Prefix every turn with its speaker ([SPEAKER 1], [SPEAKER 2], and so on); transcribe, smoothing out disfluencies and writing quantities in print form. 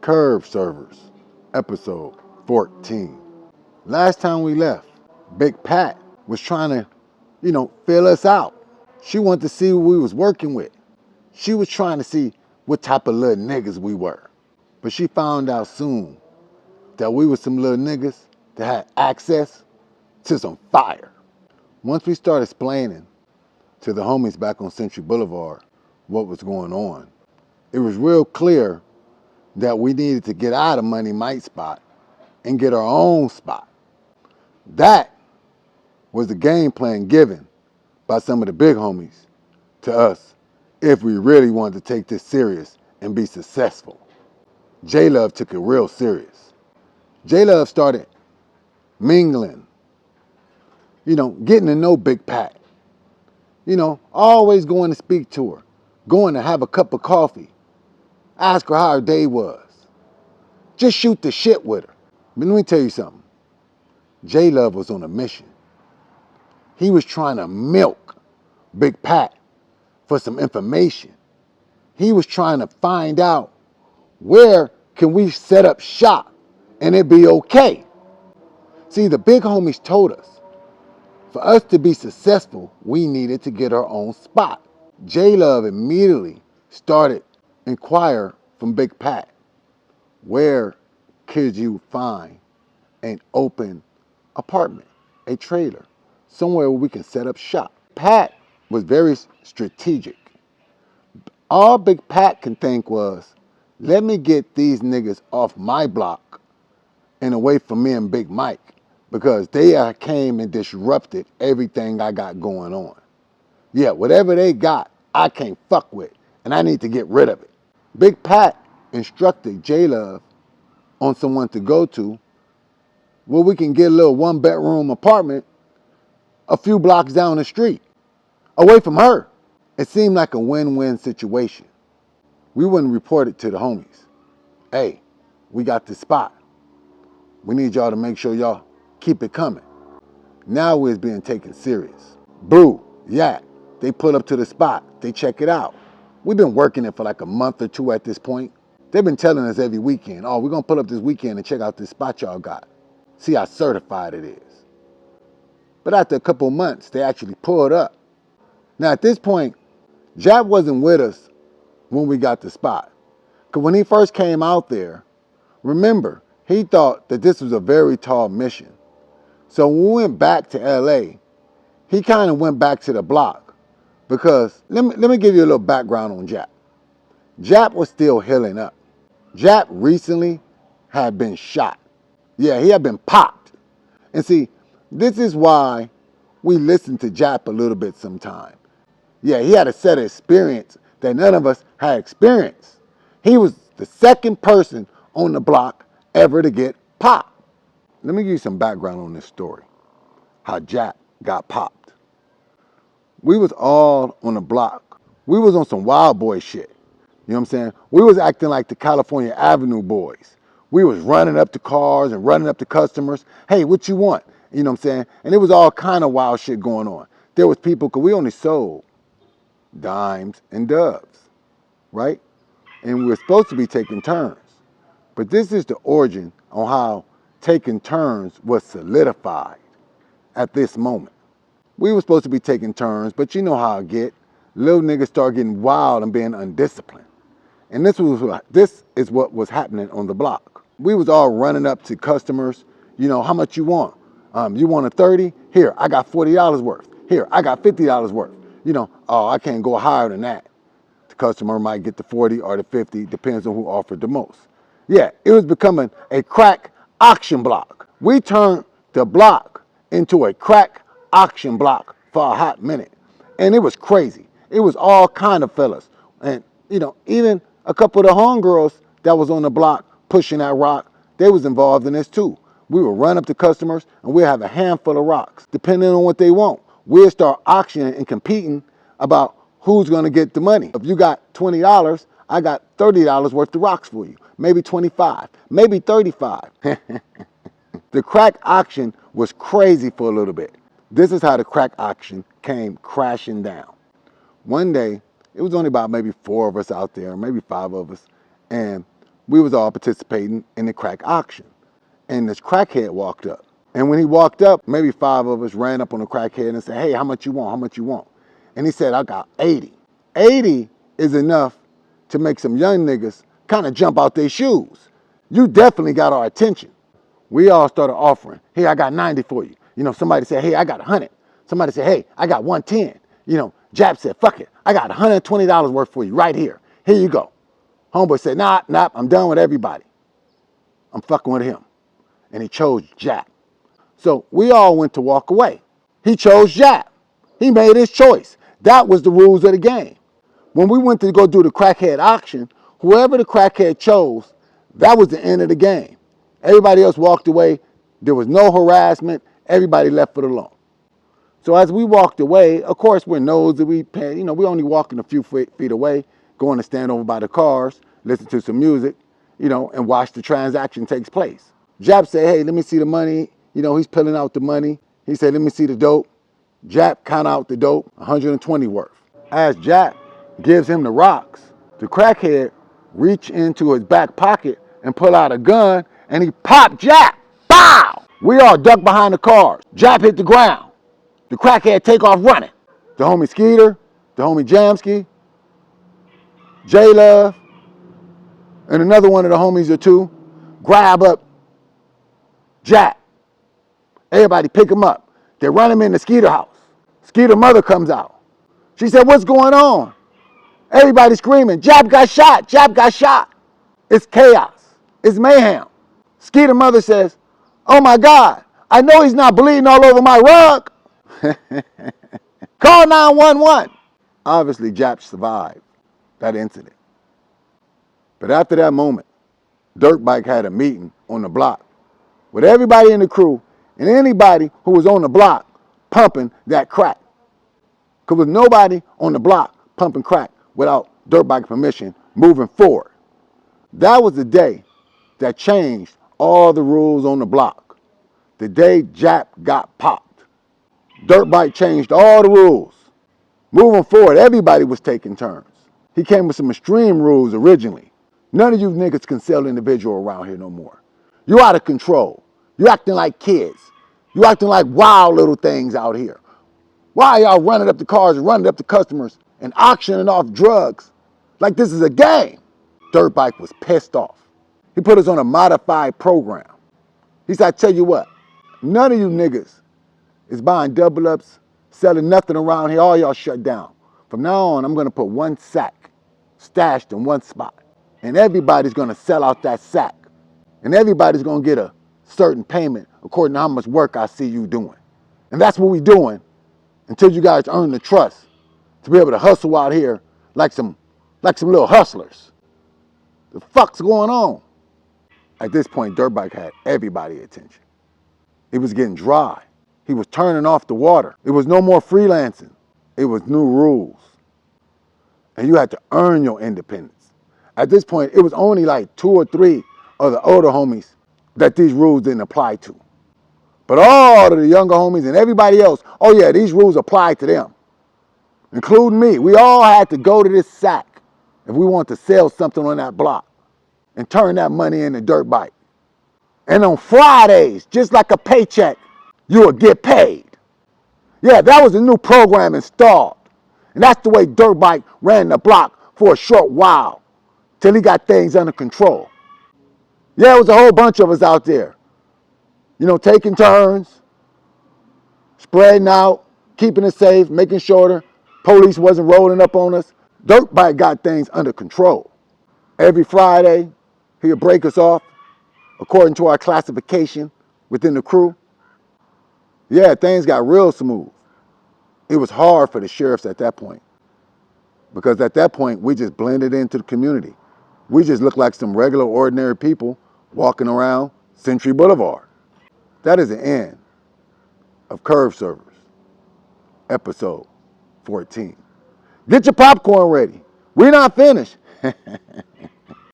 [SPEAKER 1] Curve Servers, episode 14. Last time we left, Big Pat was trying to, fill us out. She wanted to see what we was working with. She was trying to see what type of little niggas we were. But she found out soon that we were some little niggas that had access to some fire. Once we started explaining to the homies back on Century Boulevard what was going on, it was real clear that we needed to get out of Money Mike's spot and get our own spot. That was the game plan given by some of the big homies to us if we really wanted to take this serious and be successful. J-Love took it real serious. J-Love started mingling, getting to know Big Pat. Always going to speak to her, going to have a cup of coffee, ask her how her day was. Just shoot the shit with her. But let me tell you something. J-Love was on a mission. He was trying to milk Big Pat for some information. He was trying to find out where can we set up shop and it be okay. See, the big homies told us for us to be successful, we needed to get our own spot. J-Love immediately started inquire from Big Pat, where could you find an open apartment, a trailer, somewhere where we can set up shop? Pat was very strategic. All Big Pat can think was, let me get these niggas off my block and away from me and Big Mike, because they came and disrupted everything I got going on. Yeah, whatever they got, I can't fuck with, and I need to get rid of it. Big Pat instructed J-Love on someone to go to where we can get a little one-bedroom apartment a few blocks down the street, away from her. It seemed like a win-win situation. We wouldn't report it to the homies. Hey, we got this spot. We need y'all to make sure y'all keep it coming. Now we're being taken serious. Boo, Yak, they pull up to the spot. They check it out. We've been working it for like a month or two at this point. They've been telling us every weekend, oh, we're going to pull up this weekend and check out this spot y'all got. See how certified it is. But after a couple months, they actually pulled up. Now at this point, Jap wasn't with us when we got the spot. Because when he first came out there, remember, he thought that this was a very tall mission. So when we went back to LA, he kind of went back to the block. Because, let me give you a little background on Jap. Jap was still healing up. Jap recently had been shot. Yeah, he had been popped. And see, this is why we listen to Jap a little bit sometime. Yeah, he had a set of experience that none of us had experienced. He was the second person on the block ever to get popped. Let me give you some background on this story, how Jap got popped. We was all on the block. We was on some wild boy shit. You know what I'm saying? We was acting like the California Avenue boys. We was running up to cars and running up to customers. Hey, what you want? You know what I'm saying? And it was all kind of wild shit going on. There was people, because we only sold dimes and doves, right? And we were supposed to be taking turns. But this is the origin on how taking turns was solidified at this moment. We were supposed to be taking turns, but you know how I get. Little niggas start getting wild and being undisciplined. And this is what was happening on the block. We was all running up to customers, how much you want? You want a 30? Here, I got $40 worth. Here, I got $50 worth. Oh, I can't go higher than that. The customer might get the 40 or the 50, depends on who offered the most. Yeah, it was becoming a crack auction block. We turned the block into a crack auction block for a hot minute. And it was crazy. It was all kind of fellas. And, even a couple of the homegirls that was on the block pushing that rock, they was involved in this too. We would run up to customers and we'd have a handful of rocks, depending on what they want. We'll start auctioning and competing about who's going to get the money. If you got $20, I got $30 worth of rocks for you. Maybe 25, maybe 35. The crack auction was crazy for a little bit. This is how the crack auction came crashing down. One day, it was only about maybe 4 of us out there, maybe 5 of us, and we was all participating in the crack auction. And this crackhead walked up. And when he walked up, maybe 5 of us ran up on the crackhead and said, hey, how much you want? How much you want? And he said, I got 80. 80 is enough to make some young niggas kind of jump out their shoes. You definitely got our attention. We all started offering, hey, I got 90 for you. Somebody said, hey, I got 100. Somebody said, hey, I got 110. Jap said, fuck it. I got $120 worth for you right here. Here you go. Homeboy said, nah, I'm done with everybody. I'm fucking with him. And he chose Jap. So we all went to walk away. He chose Jap. He made his choice. That was the rules of the game. When we went to go do the crackhead auction, whoever the crackhead chose, that was the end of the game. Everybody else walked away. There was no harassment. Everybody left it alone. So as we walked away, of course, we're nosy. We only walking a few feet away, going to stand over by the cars, listen to some music, and watch the transaction takes place. Jap said, hey, let me see the money. He's pulling out the money. He said, let me see the dope. Jap count out the dope, 120 worth. As Jap gives him the rocks, the crackhead reach into his back pocket and pull out a gun, and he popped Jap. Bow! We all ducked behind the cars. Jap hit the ground. The crackhead take off running. The homie Skeeter, the homie Jamski, J-Love, and another one of the homies or two grab up Jap. Everybody pick him up. They run him in the Skeeter house. Skeeter mother comes out. She said, what's going on? Everybody screaming, Jap got shot, Jap got shot. It's chaos. It's mayhem. Skeeter mother says, oh my God, I know he's not bleeding all over my rug. Call 911. Obviously, Jap survived that incident. But after that moment, Dirt Bike had a meeting on the block with everybody in the crew and anybody who was on the block pumping that crack. Because with nobody on the block pumping crack without Dirt Bike permission moving forward. That was the day that changed all the rules on the block. The day Jap got popped. Dirt Bike changed all the rules. Moving forward, everybody was taking turns. He came with some extreme rules originally. None of you niggas can sell individual around here no more. You out of control. You acting like kids. You acting like wild little things out here. Why are y'all running up the cars and running up the customers and auctioning off drugs like this is a game? Dirt Bike was pissed off. He put us on a modified program. He said, I tell you what, none of you niggas is buying double ups, selling nothing around here. All y'all shut down. From now on, I'm going to put one sack stashed in one spot. And everybody's going to sell out that sack. And everybody's going to get a certain payment according to how much work I see you doing. And that's what we're doing until you guys earn the trust to be able to hustle out here like some little hustlers. The fuck's going on? At this point, Dirt Bike had everybody's attention. It was getting dry. He was turning off the water. It was no more freelancing. It was new rules. And you had to earn your independence. At this point, it was only like 2 or 3 of the older homies that these rules didn't apply to. But all of the younger homies and everybody else, oh yeah, these rules apply to them, including me. We all had to go to this sack if we want to sell something on that block and turn that money into Dirt Bike. And on Fridays, just like a paycheck, you would get paid. Yeah, that was a new program installed. And that's the way Dirt Bike ran the block for a short while, till he got things under control. Yeah, it was a whole bunch of us out there, taking turns, spreading out, keeping it safe, making sure the police wasn't rolling up on us. Dirt Bike got things under control. Every Friday, he would break us off according to our classification within the crew. Yeah, things got real smooth. It was hard for the sheriffs at that point because at that point, we just blended into the community. We just looked like some regular, ordinary people walking around Century Boulevard. That is the end of Curve Servers, episode 14. Get your popcorn ready. We're not finished.